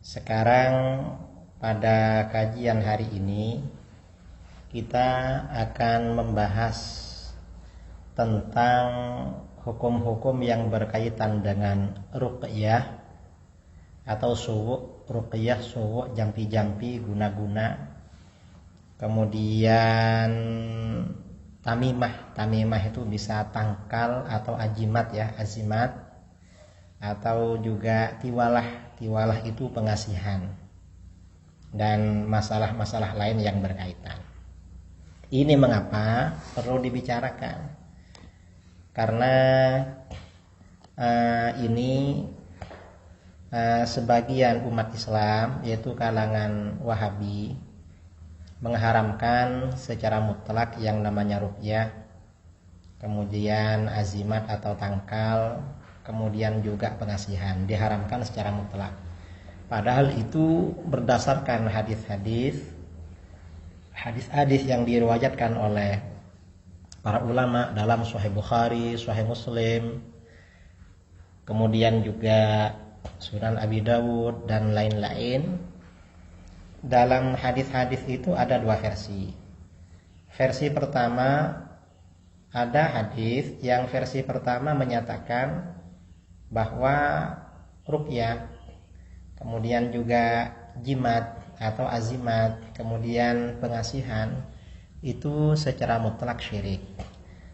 Sekarang pada kajian hari ini kita akan membahas tentang hukum-hukum yang berkaitan dengan ruqyah atau suwu, ruqyah, suwu, jampi-jampi, guna-guna. Kemudian tamimah itu bisa tangkal atau ajimat ya, azimat, atau juga tiwalah itu pengasihan, dan masalah-masalah lain yang berkaitan. Ini mengapa perlu dibicarakan? Karena ini sebagian umat Islam, yaitu kalangan Wahabi, mengharamkan secara mutlak yang namanya ruqyah, kemudian azimat atau tangkal, kemudian juga pengasihan, diharamkan secara mutlak. Padahal itu berdasarkan hadis-hadis yang diriwayatkan oleh para ulama dalam Sahih Bukhari, Sahih Muslim, kemudian juga Sunan Abi Dawud dan lain-lain. Dalam hadis-hadis itu ada dua versi. Versi pertama, ada hadis yang versi pertama menyatakan bahwa ruqyah, kemudian juga jimat atau azimat, kemudian pengasihan itu secara mutlak syirik.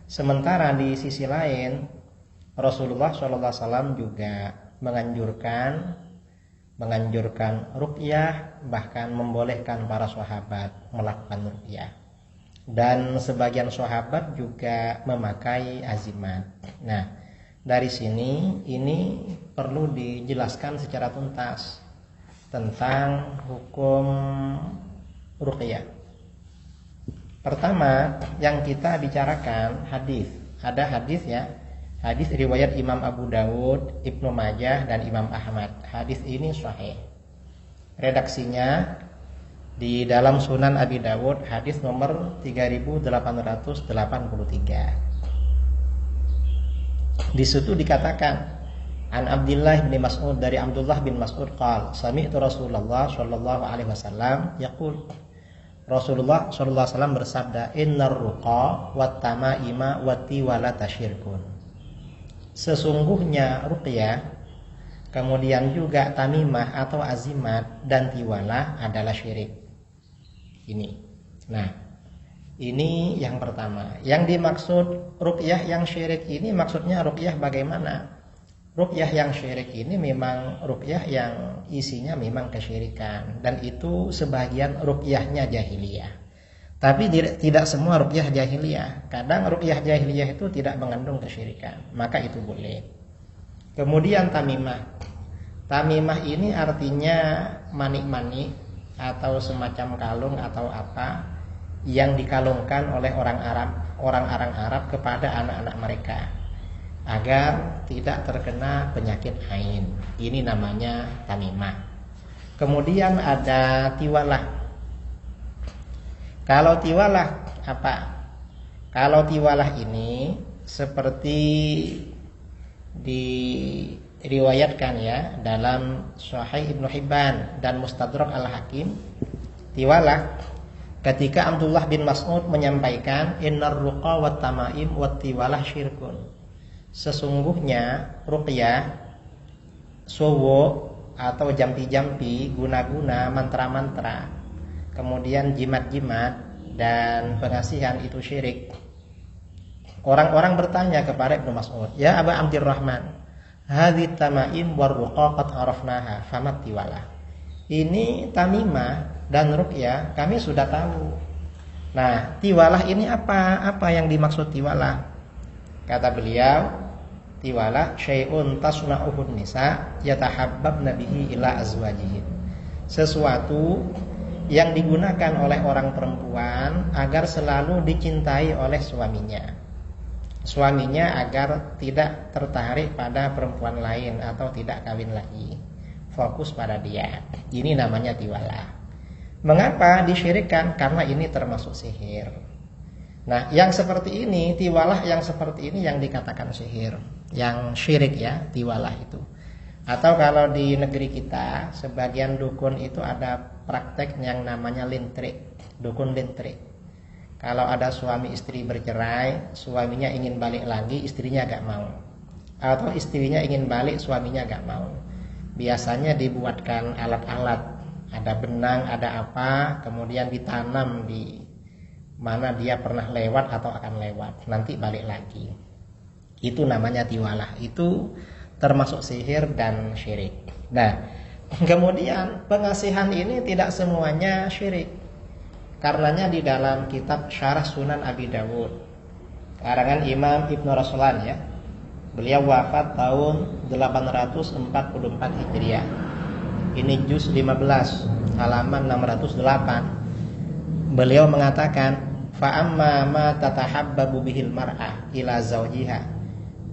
Sementara di sisi lain Rasulullah SAW juga menganjurkan ruqyah, bahkan membolehkan para sahabat melakukan ruqyah. Dan sebagian sahabat juga memakai azimat. Nah, dari sini ini perlu dijelaskan secara tuntas tentang hukum ruqyah. Pertama yang kita bicarakan hadis. Ada hadis ya. Hadis riwayat Imam Abu Dawud, Ibnu Majah dan Imam Ahmad. Hadis ini sahih. Redaksinya di dalam Sunan Abi Dawud, hadis nomor 3883. Di situ dikatakan, An Abdullah bin Mas'ud, dari Abdullah bin Mas'ud qala, sami'tu Rasulullah sallallahu alaihi wasallam yaqul, Rasulullah sallallahu alaihi wasallam bersabda, innar ruqa wat tamaima wat tiwalata syirkun. Sesungguhnya ruqyah, kemudian juga tamimah atau azimat dan tiwalah adalah syirik. Ini. Nah, ini yang pertama. Yang dimaksud ruqyah yang syirik ini maksudnya ruqyah bagaimana? Ruqyah yang syirik ini memang ruqyah yang isinya memang kesyirikan, dan itu sebagian ruqyahnya jahiliyah. Tapi tidak semua ruqyah jahiliyah. Kadang ruqyah jahiliyah itu tidak mengandung kesyirikan, maka itu boleh. Kemudian tamimah. Tamimah ini artinya manik-manik atau semacam kalung atau apa yang dikalungkan oleh orang-orang Arab kepada anak-anak mereka agar tidak terkena penyakit ain. Ini namanya tamimah. Kemudian ada tiwalah. Kalau tiwalah apa? Kalau tiwalah ini seperti diriwayatkan ya dalam Sahih Ibnu Hibban dan Mustadrak Al-Hakim, tiwalah ketika Abdullah bin Mas'ud menyampaikan innar ruqa wat tamaim wat tiwalah syirkun. Sesungguhnya ruqyah, suwu atau jampi-jampi, guna-guna, mantra-mantra, kemudian jimat-jimat dan pengasihan itu syirik. Orang-orang bertanya kepada Ibnu Mas'ud, ya Aba Abdurrahman, hadhi tamaim war ruqa qad arafnaha famat tiwalah. Ini tamimah dan ruqyah kami sudah tahu. Nah, tiwalah ini apa? Apa yang dimaksud tiwalah? Kata beliau, tiwalah syai'un tasna'uhun nisa yatahabbabna bihi ila azwajihin. Sesuatu yang digunakan oleh orang perempuan agar selalu dicintai oleh suaminya. Suaminya agar tidak tertarik pada perempuan lain atau tidak kawin lagi, fokus pada dia. Ini namanya tiwalah. Mengapa disyirikkan? Karena ini termasuk sihir. Nah, yang seperti ini, tiwalah yang seperti ini yang dikatakan sihir, yang syirik ya, tiwalah itu. Atau kalau di negeri kita, sebagian dukun itu ada praktek yang namanya lintrik, dukun lintrik. Kalau ada suami istri bercerai, suaminya ingin balik lagi, istrinya gak mau. Atau istrinya ingin balik, suaminya gak mau. Biasanya dibuatkan alat-alat, ada benang, ada apa, kemudian ditanam di mana dia pernah lewat atau akan lewat, nanti balik lagi. Itu namanya tiwalah. Itu termasuk sihir dan syirik. Nah, kemudian pengasihan ini tidak semuanya syirik. Karenanya di dalam kitab Syarah Sunan Abi Dawud, karangan Imam Ibnu Raslan ya, beliau wafat tahun 844 Hijriah. Ini juz 15 halaman 608. Beliau mengatakan, fa amma ma tatahabbabu bihil mar'ah ila zawjiha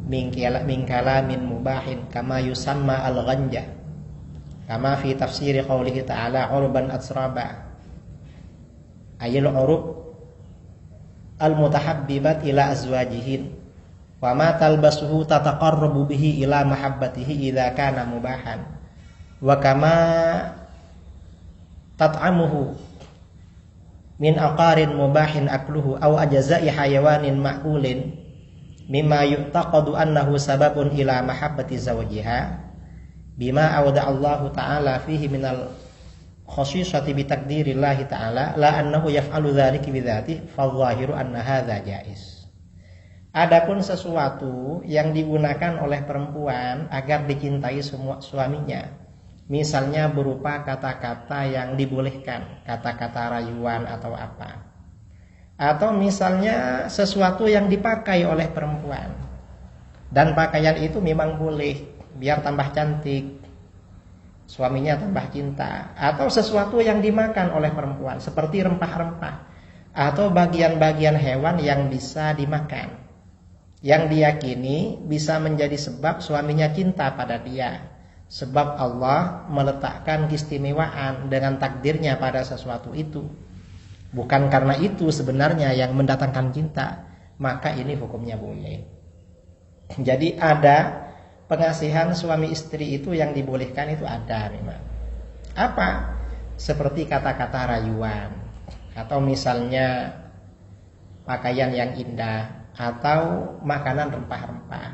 min kalamin mubahin kama yusamma al-ghanja kama fi tafsir qaulihi ta'ala urban atsraba ayil urub al-mutahabbibat ila azwajihin wa ma talbasuhu tataqarrabu bihi ila mahabbatihi idza kana mubahan wa kama tat'amuhu min aqarin mubahin akluhu aw ajza'i hayawanin ma'kulin mimma yu'taqadu annahu sababun ila mahabbati zawjiha bima awda'allahu ta'ala fihi minal khasisati bi takdirillahi ta'ala la annahu yaf'alu dzalika bi dzatihi fadh-dhahiru anna hadza jaiz. Adapun sesuatu yang digunakan oleh perempuan agar dicintai semua suaminya, misalnya berupa kata-kata yang dibolehkan, kata-kata rayuan atau apa, atau misalnya sesuatu yang dipakai oleh perempuan dan pakaian itu memang boleh biar tambah cantik, suaminya tambah cinta, atau sesuatu yang dimakan oleh perempuan seperti rempah-rempah atau bagian-bagian hewan yang bisa dimakan, yang diyakini bisa menjadi sebab suaminya cinta pada dia, sebab Allah meletakkan keistimewaan dengan takdirnya pada sesuatu itu, bukan karena itu sebenarnya yang mendatangkan cinta, maka ini hukumnya boleh. Jadi ada pengasihan suami istri itu yang dibolehkan, itu ada memang. Apa? Seperti kata-kata rayuan, atau misalnya pakaian yang indah, atau makanan rempah-rempah.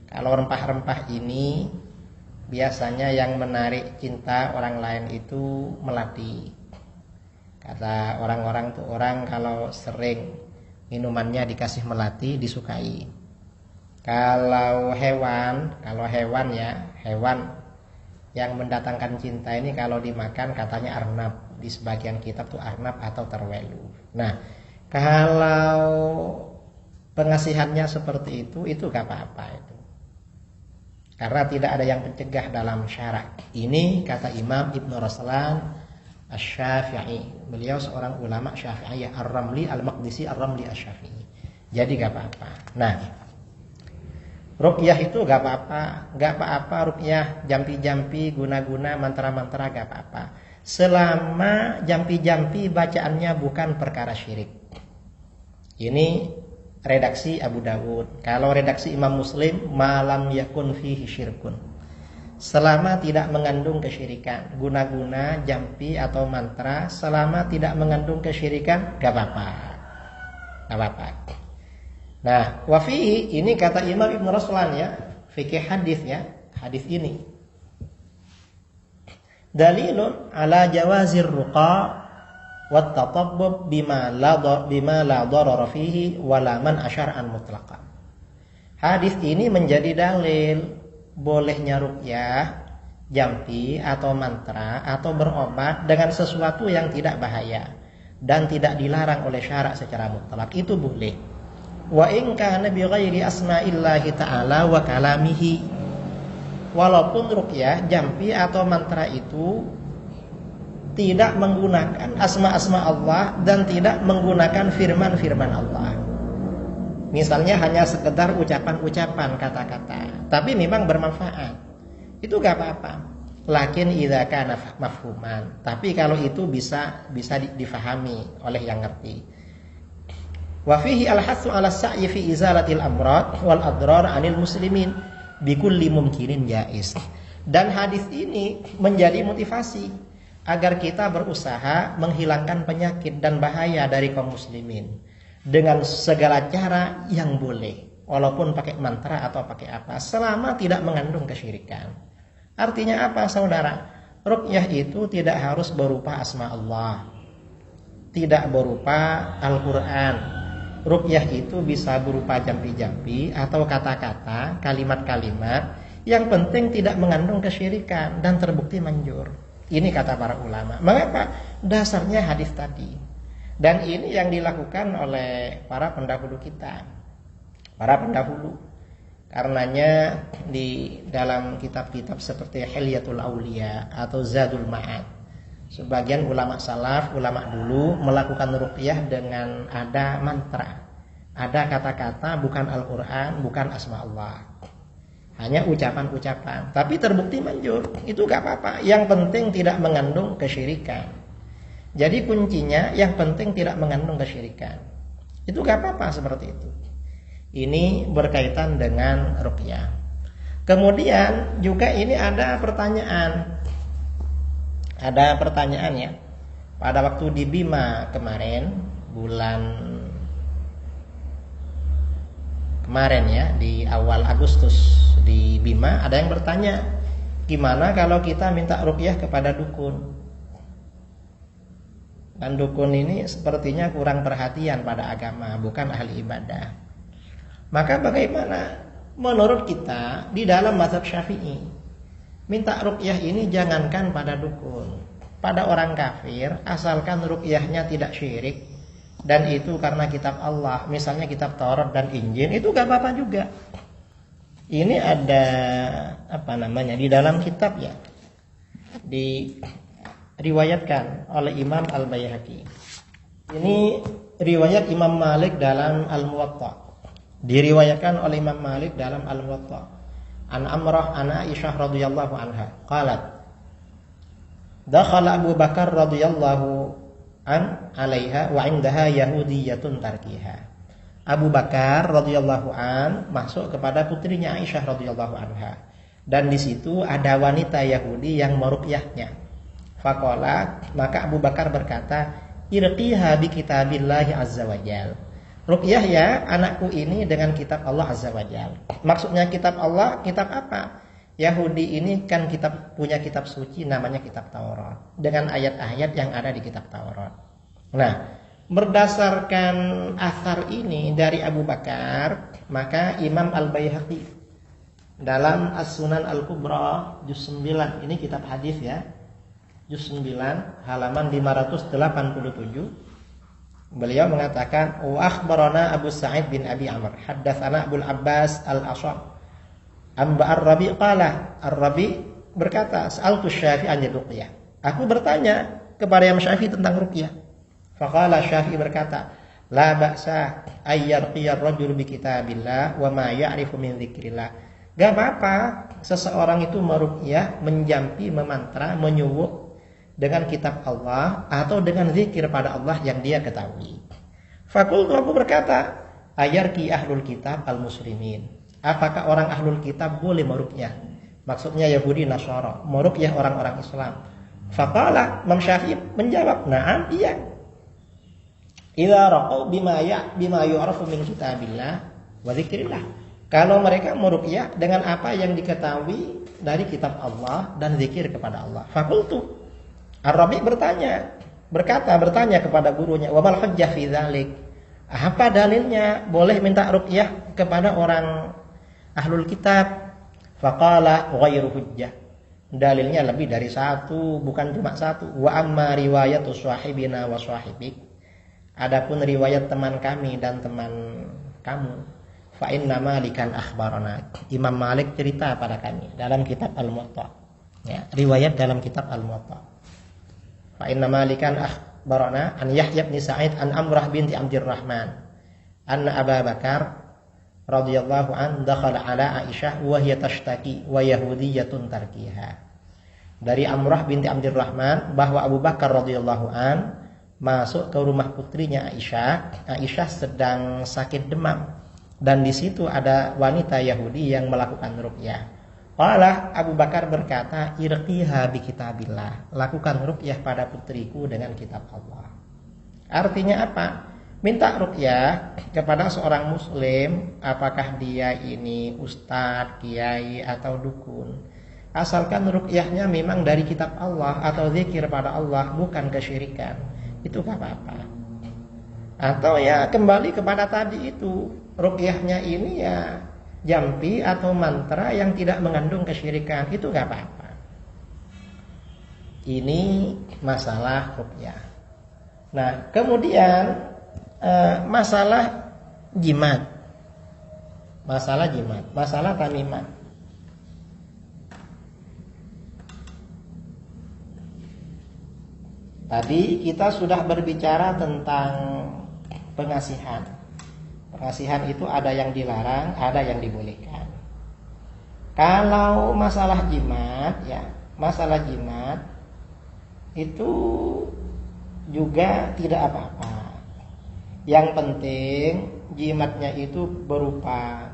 Kalau rempah-rempah ini biasanya yang menarik cinta orang lain itu melati. Kata orang-orang tuh, orang kalau sering minumannya dikasih melati disukai. Kalau hewan ya, hewan yang mendatangkan cinta ini kalau dimakan katanya arnab. Di sebagian kitab tuh arnab atau terwelu. Nah, kalau pengasihannya seperti itu gak apa-apa itu. Karena tidak ada yang mencegah dalam syarak. Ini kata Imam Ibnu Raslan Asy-Syafi'i. Beliau seorang ulama Syafi'i, Ar-Ramli Al-Maqdisi Ar-Ramli Asy-Syafi'i. Jadi gak apa-apa. Nah, ruqyah itu gak apa-apa ruqyah, jampi-jampi, guna-guna, mantra-mantra gak apa-apa. Selama jampi-jampi bacaannya bukan perkara syirik. Ini redaksi Abu Dawud. Kalau redaksi Imam Muslim, malam yakun fihi syirkun. Selama tidak mengandung kesyirikan, guna-guna, jampi atau mantra, selama tidak mengandung kesyirikan, gak apa-apa. Gak apa-apa. Nah, wafihi ini kata Imam Ibnu Raslan ya, fikih hadis ya, hadis ini dalilun ala jawazir ruqa wat tatabbub bima la darara fihi wala man asyar'an mutlaqan. Hadis ini menjadi dalil bolehnya ruqyah, jampi atau mantra atau berobat dengan sesuatu yang tidak bahaya dan tidak dilarang oleh syarak secara mutlak, itu boleh. Wa in kana bi ghairi asma'illahi ta'ala wa kalamihi. Walaupun ruqyah, jampi atau mantra itu tidak menggunakan asma-asma Allah dan tidak menggunakan firman-firman Allah. Misalnya hanya sekedar ucapan-ucapan, kata-kata, tapi memang bermanfaat, itu gak apa-apa. Lakin idza kana mafhuman, tapi kalau itu bisa difahami oleh yang ngerti. Wa fihi al-hatsu 'ala as-sa'yi fi izalatil amrad wal adrar 'anil muslimin bikulli mumkinin jaiz. Dan hadis ini menjadi motivasi agar kita berusaha menghilangkan penyakit dan bahaya dari kaum muslimin dengan segala cara yang boleh, walaupun pakai mantra atau pakai apa, selama tidak mengandung kesyirikan. Artinya apa, saudara? Ruqyah itu tidak harus berupa asma Allah, tidak berupa Al-Quran. Ruqyah itu bisa berupa jampi-jampi atau kata-kata, kalimat-kalimat yang penting tidak mengandung kesyirikan dan terbukti manjur. Ini kata para ulama. Mengapa? Dasarnya hadis tadi. Dan ini yang dilakukan oleh para pendahulu kita, para pendahulu. Karenanya di dalam kitab-kitab seperti Hilyatul Auliya atau Zadul Ma'ad, sebagian ulama salaf, ulama dulu melakukan ruqyah dengan ada mantra, ada kata-kata, bukan Al-Quran, bukan asma Allah, hanya ucapan-ucapan, tapi terbukti manjur. Itu gak apa-apa, yang penting tidak mengandung kesyirikan. Jadi kuncinya yang penting tidak mengandung kesyirikan. Itu gak apa-apa seperti itu. Ini berkaitan dengan ruqyah. Kemudian juga ini ada pertanyaan. Ada pertanyaan ya. Pada waktu di Bima kemarin, bulan kemarin ya, di awal Agustus di Bima, ada yang bertanya, gimana kalau kita minta ruqyah kepada dukun? Dan dukun ini sepertinya kurang perhatian pada agama, bukan ahli ibadah. Maka bagaimana? Menurut kita di dalam mazhab Syafi'i, minta ruqyah ini jangankan pada dukun, pada orang kafir, asalkan ruqyahnya tidak syirik dan itu karena kitab Allah, misalnya kitab Taurat dan Injil, itu gak apa-apa juga. Ini ada di dalam kitab ya, diriwayatkan oleh Imam Al-Baihaqi. Ini riwayat Imam Malik dalam Al-Muwatta. Diriwayatkan oleh Imam Malik dalam Al-Muwatta. An Amrah an Aisyah radhiyallahu anha qalat dakhala Abu Bakar radhiyallahu an 'alaiha wa 'indaha yahudiyyatun tarkiha. Abu Bakar radhiyallahu an masuk kepada putrinya Aisyah radhiyallahu anha, dan di situ ada wanita Yahudi yang meruqyahnya. Faqala, maka Abu Bakar berkata, irqiha bi kitabillahi azza wajal. Ruqyah ya anakku ini dengan kitab Allah azza wajal. Maksudnya kitab Allah, kitab apa? Yahudi ini kan punya kitab suci namanya kitab Taurat, dengan ayat-ayat yang ada di kitab Taurat. Nah, berdasarkan athar ini dari Abu Bakar, maka Imam Al-Baihaqi dalam As-Sunan Al-Kubra juz 9, ini kitab hadis ya, juz 9 halaman 587, beliau mengatakan, wa akhbarana Abu Sa'id bin Abi Amr haddatsana Abu Abbas Al-Ashab amba Ar-Rabi qala, Ar-Rabi berkata, sa'altu Syafi'i an ruqyah, aku bertanya kepada Imam Syafi'i tentang ruqyah. Faqala, Syafi'i berkata, la ba'sa ayyarqiyar rajul bi kitabillah wa ma ya'rifu min dzikrillah. Gak apa-apa seseorang itu meruqyah, menjampi, memantra, menyuwuk dengan kitab Allah atau dengan zikir pada Allah yang dia ketahui. Fakultu, aku berkata, ayarki ahlul kitab al-muslimin. Apakah orang ahlul kitab boleh meruqyah? Maksudnya Yahudi Nasara, meruqyah orang-orang Islam. Faqala, Imam Syafi'i menjawab, na'am, iya. Idza raqau bima yu'rafu min kitabillah wa dzikrillah. Kalau mereka meruqyah dengan apa yang diketahui dari kitab Allah dan zikir kepada Allah. Fakultu, Ar-Rabi bertanya kepada gurunya, wa mal hujjah fi dzalik? Apa dalilnya boleh minta ruqyah kepada orang ahlul kitab? Faqala ghairu hujjah. Dalilnya lebih dari satu, bukan cuma satu. Wa amma riwayatu swahibina wa swahibik. Adapun riwayat teman kami dan teman kamu, fa inna Malikan akhbarana. Imam Malik cerita pada kami dalam kitab Al-Muwatta. Ya, riwayat dalam kitab Al-Muwatta. Fa inna Malikan akhbarana an Yahya bin Sa'id an Amrah binti Abdurrahman anna Abu Bakar radhiyallahu an dakhala ala Aisyah wa hiya tashtaki wa yahudiyyatun tarkiha. Dari Amrah binti Abdurrahman bahwa Abu Bakar radhiyallahu an masuk ke rumah putrinya Aisyah. Aisyah sedang sakit demam dan di situ ada wanita Yahudi yang melakukan ruqyah. Qala Abu Bakar berkata, irqiha bi kitabillah. Lakukan ruqyah pada putriku dengan kitab Allah. Artinya apa? Minta ruqyah kepada seorang muslim, apakah dia ini ustadz, kiai atau dukun. Asalkan ruqyahnya memang dari kitab Allah atau zikir pada Allah, bukan kesyirikan. Itu gak apa-apa. Atau ya kembali kepada tadi itu, ruqyahnya ini ya jampi atau mantra yang tidak mengandung kesyirikan, itu gak apa-apa. Ini masalah ruqyah. Nah, kemudian masalah jimat, masalah tamimat. Tadi kita sudah berbicara tentang pengasihan. Pengasihan itu ada yang dilarang, ada yang dibolehkan. Kalau masalah jimat, ya, masalah jimat itu juga tidak apa-apa. Yang penting jimatnya itu berupa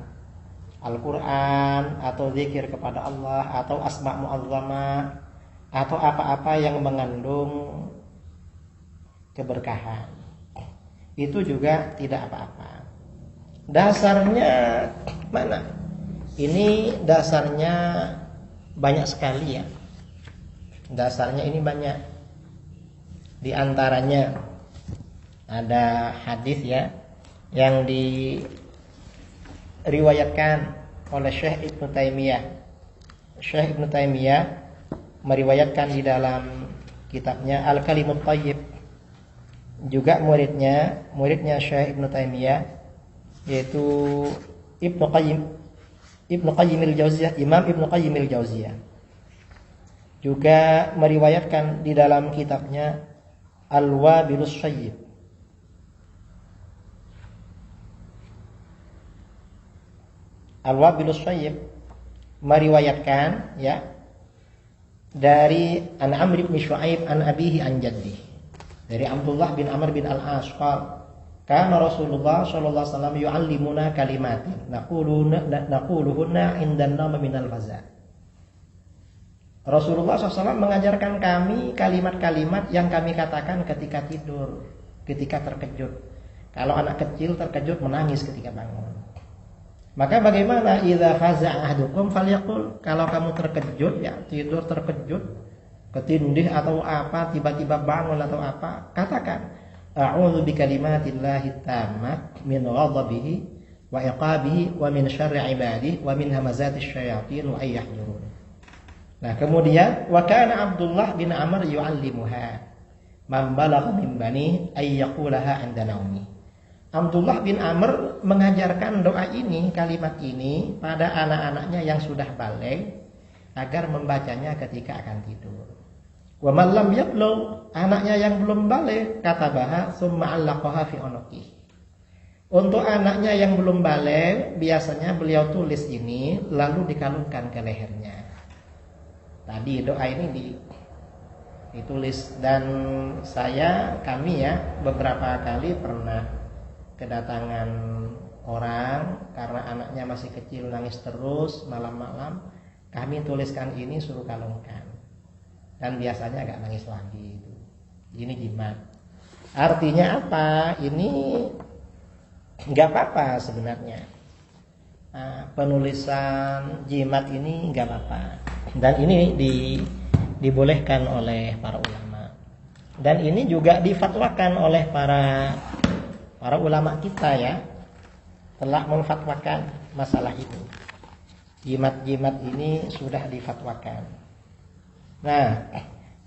Al-Quran atau zikir kepada Allah atau asma' mu'azzamah atau apa-apa yang mengandung keberkahan. Itu juga tidak apa-apa. Dasarnya mana? Ini dasarnya banyak sekali ya. Dasarnya ini banyak. Di antaranya ada hadis ya yang diriwayatkan oleh Syekh Ibnu Taimiyah. Syekh Ibnu Taimiyah meriwayatkan di dalam kitabnya Al-Kalimut Thayyib. Juga muridnya Syekh Ibnu Taimiyah, yaitu Ibnu Qayyim al-Jauziyah, Imam Ibnu Qayyim al-Jauziyah, juga meriwayatkan di dalam kitabnya Al-Wabilus Sayyib. Al-Wabilus Sayyib meriwayatkan ya dari An Amr bin Shu'aib an abihi an jaddihi, dari Abdullah bin Amr bin Al-As qala kana Rasulullah sallallahu alaihi wasallam yu'allimuna kalimatin naquluhunna indan nawm minal faza. Rasulullah SAW mengajarkan kami kalimat-kalimat yang kami katakan ketika tidur, ketika terkejut. Kalau anak kecil terkejut menangis ketika bangun. Maka bagaimana idza faza'a ahadukum falyaqul, kalau kamu terkejut ya, tidur terkejut, ketindih atau apa, tiba-tiba bangun atau apa, katakan a'udzu bikalimatillahi tammah min ghadabihi wa iqabihi wa min syarri ibadihi wa min hamazatis syayatin wa ayyahjurun. Nah, kemudian wa kana Abdullah bin Amr yu'allimuha man balagha min bani ay yaqulaha 'inda naumi. Abdullah bin Amr mengajarkan doa ini, kalimat ini pada anak-anaknya yang sudah baligh agar membacanya ketika akan tidur. Wa man lam yablugh, anaknya yang belum baligh, katabaha summa 'allaqaha fi unuqih. Untuk anaknya yang belum baligh, biasanya beliau tulis ini lalu dikalungkan ke lehernya. Tadi doa ini ditulis, dan kami ya beberapa kali pernah kedatangan orang karena anaknya masih kecil nangis terus malam-malam, kami tuliskan ini suruh kalungkan, dan biasanya agak nangis lagi itu. Ini jimat. Artinya apa? Ini nggak apa-apa sebenarnya. Nah, penulisan jimat ini nggak apa-apa, dan ini dibolehkan oleh para ulama, dan ini juga difatwakan oleh para ulama kita ya, telah memfatwakan masalah itu. Jimat-jimat ini sudah difatwakan. Nah,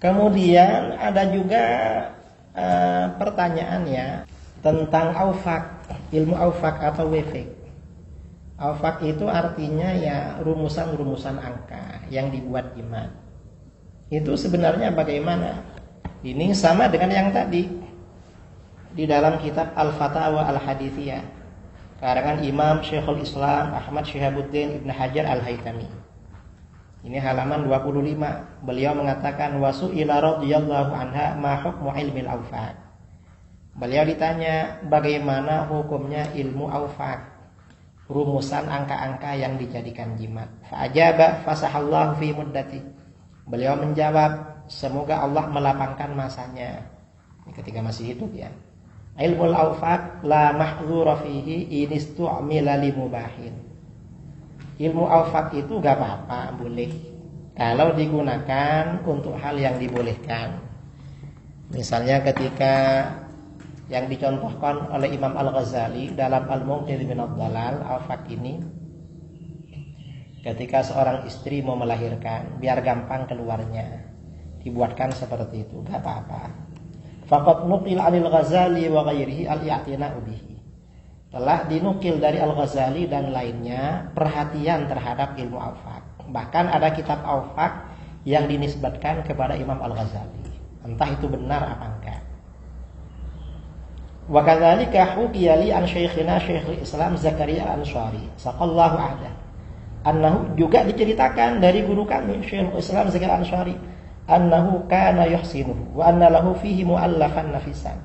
kemudian ada juga pertanyaan ya tentang aufak, ilmu aufak atau wefik. Aufak itu artinya ya rumusan-rumusan angka yang dibuat jimat. Itu sebenarnya bagaimana? Ini sama dengan yang tadi di dalam kitab Al-Fatawa Al-Hadithiyah karangan Imam Syekhul Islam Ahmad Syihabuddin Ibn Hajar Al-Haytami. Ini halaman 25. Beliau mengatakan wasu'ila radhiyallahu anha ma hukmu ilmil aufak. Beliau ditanya bagaimana hukumnya ilmu aufak. rumusan angka-angka yang dijadikan jimat. Fa'ajaba fasahallahu fi muddati. Beliau menjawab, semoga Allah melapangkan masanya. Ketika masih hidup ya. Ilmul awfaq la mahdzura fihi inistu'mila li mubahin. Ilmu awfaq itu gak apa-apa, boleh kalau digunakan untuk hal yang dibolehkan. Misalnya ketika yang dicontohkan oleh Imam Al-Ghazali dalam Al-Munqidh min ad-Dhalal, awfaq ini ketika seorang istri mau melahirkan, biar gampang keluarnya, dibuatkan seperti itu, gak apa-apa. Faqad nuqil 'anil Ghazali wa ghairihi al-i'tina'u bihi. Telah dinukil dari Al-Ghazali dan lainnya perhatian terhadap ilmu awfaq. Bahkan ada kitab awfaq yang dinisbatkan kepada Imam Al-Ghazali. Entah itu benar apa enggak. Wa kadzalika hukiya li an syekhina Syekhul Islam Zakaria Al-Ansari, saqallahu ahda. Annahu juga diceritakan dari guru kami Syekhul Islam Zakaria Al-Ansari, annahu kana yuhsinuhu wa anna lahu fihi mu'allafan nafisan.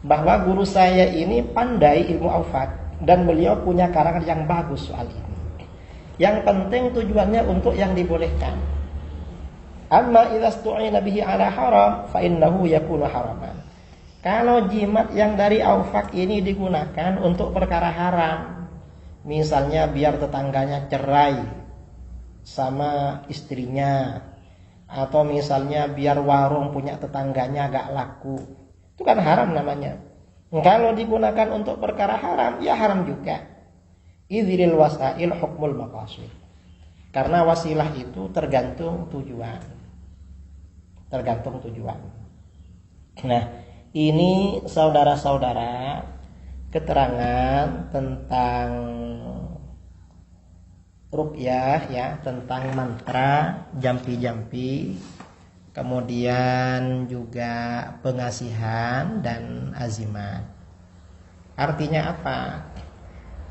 Bahwa guru saya ini pandai ilmu awfaq dan beliau punya karangan yang bagus soal ini. Yang penting tujuannya untuk yang dibolehkan. Amma idza stu'ina bihi ala haram fa innahu yakunu haraman. Kalau jimat yang dari awfaq ini digunakan untuk perkara haram, misalnya biar tetangganya cerai sama istrinya, atau misalnya biar warung punya tetangganya gak laku, itu kan haram namanya. Kalau digunakan untuk perkara haram, ya haram juga. Idzil wasail hukmul maqasid. Karena wasilah itu tergantung tujuan. Tergantung tujuan. Nah, ini saudara-saudara keterangan tentang ruqyah ya, tentang mantra, jampi-jampi, kemudian juga pengasihan dan azimat. Artinya apa?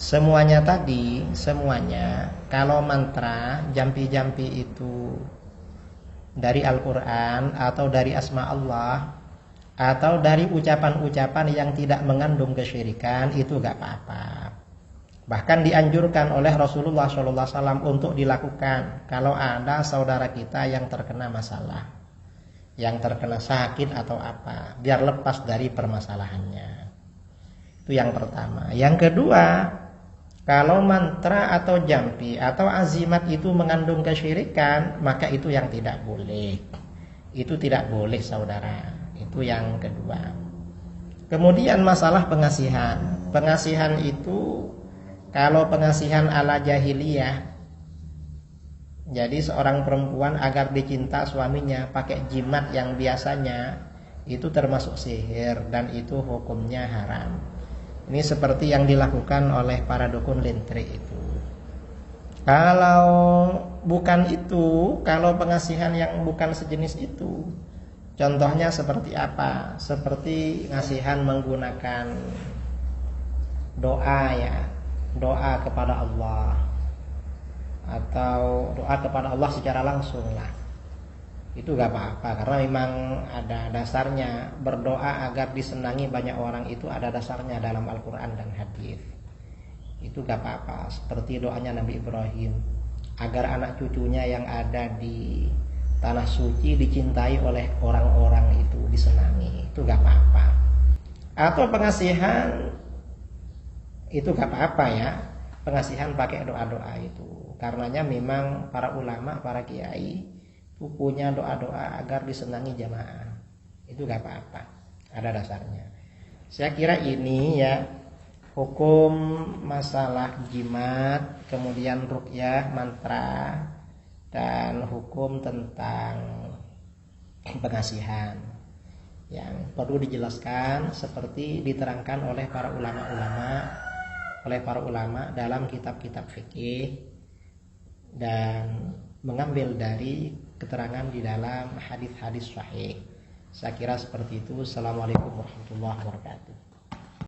Semuanya tadi, semuanya kalau mantra, jampi-jampi itu dari Al-Qur'an atau dari asma Allah atau dari ucapan-ucapan yang tidak mengandung kesyirikan, itu gak apa-apa. Bahkan dianjurkan oleh Rasulullah SAW untuk dilakukan kalau ada saudara kita yang terkena masalah, yang terkena sakit atau apa, biar lepas dari permasalahannya. Itu yang pertama. Yang kedua, kalau mantra atau jampi atau azimat itu mengandung kesyirikan, maka itu yang tidak boleh. Itu tidak boleh saudara. Itu yang kedua. Kemudian masalah pengasihan. Pengasihan itu kalau pengasihan ala jahiliyah, jadi seorang perempuan agar dicinta suaminya pakai jimat yang biasanya, itu termasuk sihir dan itu hukumnya haram. Ini seperti yang dilakukan oleh para dukun lintrik itu. Kalau bukan itu, kalau pengasihan yang bukan sejenis itu, contohnya seperti apa? Seperti ngasihan menggunakan doa ya, doa kepada Allah atau doa kepada Allah secara langsung lah, itu gak apa-apa karena memang ada dasarnya. Berdoa agar disenangi banyak orang itu ada dasarnya dalam Al-Quran dan hadis. Itu gak apa-apa. Seperti doanya Nabi Ibrahim agar anak cucunya yang ada di tanah suci dicintai oleh orang-orang itu, disenangi, itu gak apa-apa. Atau pengasihan itu gak apa-apa ya, pengasihan pakai doa-doa itu. Karenanya memang para ulama, para kiai itu punya doa-doa agar disenangi jamaah. Itu gak apa-apa, ada dasarnya. Saya kira ini ya hukum masalah jimat, kemudian ruqyah, mantra, dan hukum tentang pengasihan yang perlu dijelaskan seperti diterangkan oleh para ulama dalam kitab-kitab fikih dan mengambil dari keterangan di dalam hadis-hadis sahih. Saya kira seperti itu. Assalamualaikum warahmatullahi wabarakatuh.